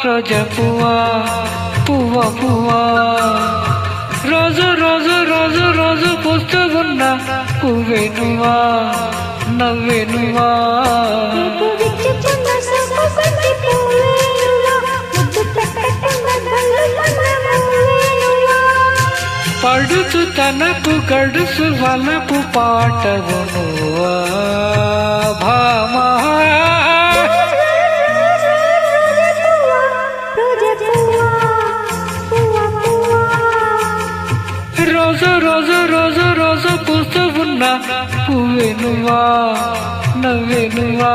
రోజా పువ్వా పువ్వా పువ్వా రోజు రోజు రోజు రోజు పూస్తూ ఉన్నా పువ్వే నువ్వా నవ్వే నువ్వా పడుతు తనకు గడుసు వలపు పాటవు నువ్వా భామా రోజు రోజు రోజు రోజు పూస్తూ ఉన్నా పువ్వే నువ్వా నవ్వే నువ్వా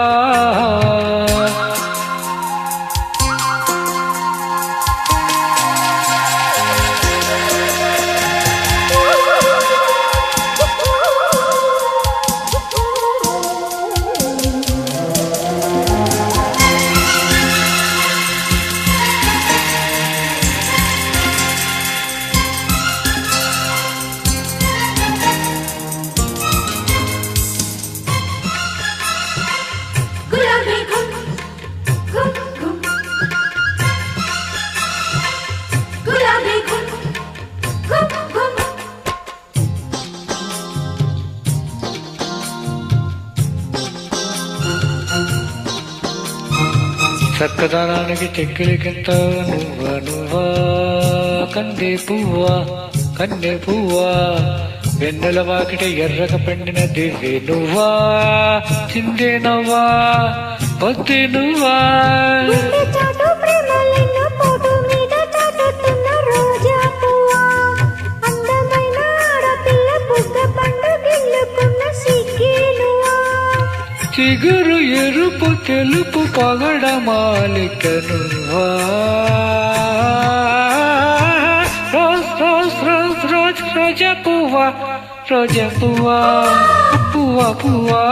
చక్కదనానికి చెక్కిలికింత నువ్వా నువ్వా కందే పువ్వా కన్నె పువ్వా వెన్నెల వాకిట ఎర్రగ పండిన దివ్వే నువ్వా చిందే నవ్వా పొద్దే నువ్వా చిగురు ఎరుపు తెలుపు పగడ మాలిక నువ్వా రోజ్ రోజ్ రోజ్ రోజ్ రోజా పువ్వా రోజా పువ్వా పువ్వా పువ్వా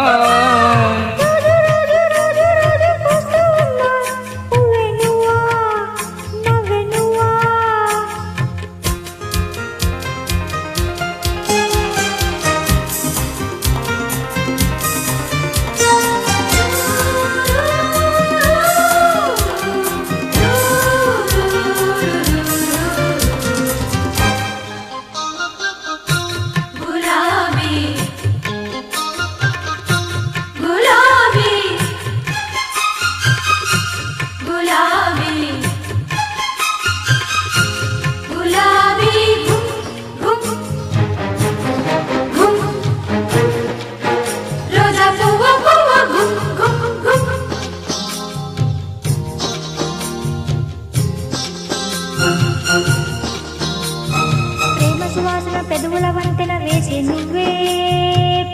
ప్రేమ సువాసన పెదవుల వంతెన వేసే నువ్వే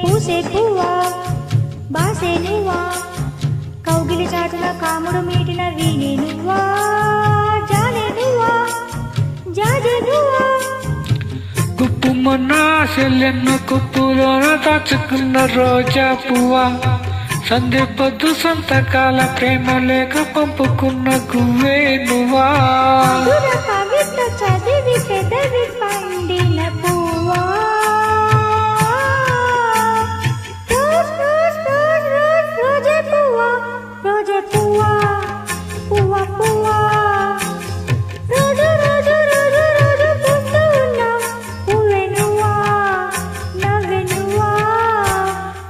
పూసే పువ్వా బాసే నువ్వా కౌగిలి చాటున కాముడు మీటిన వీణే నువ్వా జానే నువ్వా జాజే నువ్వా కుప్పు మొన్న చెల్లెన్న కుప్పులోన దాచుకున్న రోజా పువ్వా సంధి పొద్దు సంతకాల ప్రేమ లేక పంపుకున్న గువ్వే నువ్వా చదివి పెదవి పండిన పువ్వా రోజా పువ్వా రోజా పువ్వా పువ్వా పువ్వా రోజు రోజు రోజు రోజు పూస్తూ ఉన్నా పువ్వే నువ్వా నవ్వే నువ్వా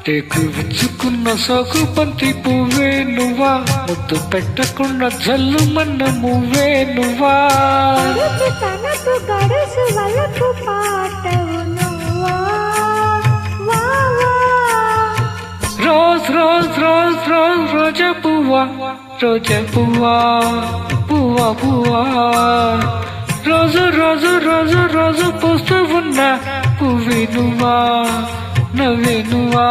టేకు విచ్చుకున్న సోకు బంతి పువ్వే నువ్వా ముద్దు పెట్టకున్న జల్లు మన్న మువ్వే నువ్వా తనకు గడుసు వలపు పాటవు నువ్వా రోజ్ రోజ్ రోజ్ రోజ్ రోజా పువ్వా రోజా పువ్వా పువ్వా పువ్వా రోజు రోజు రోజు రోజు పూస్తూ ఉన్నా పువ్వే నువ్వా నవ్వే నువ్వా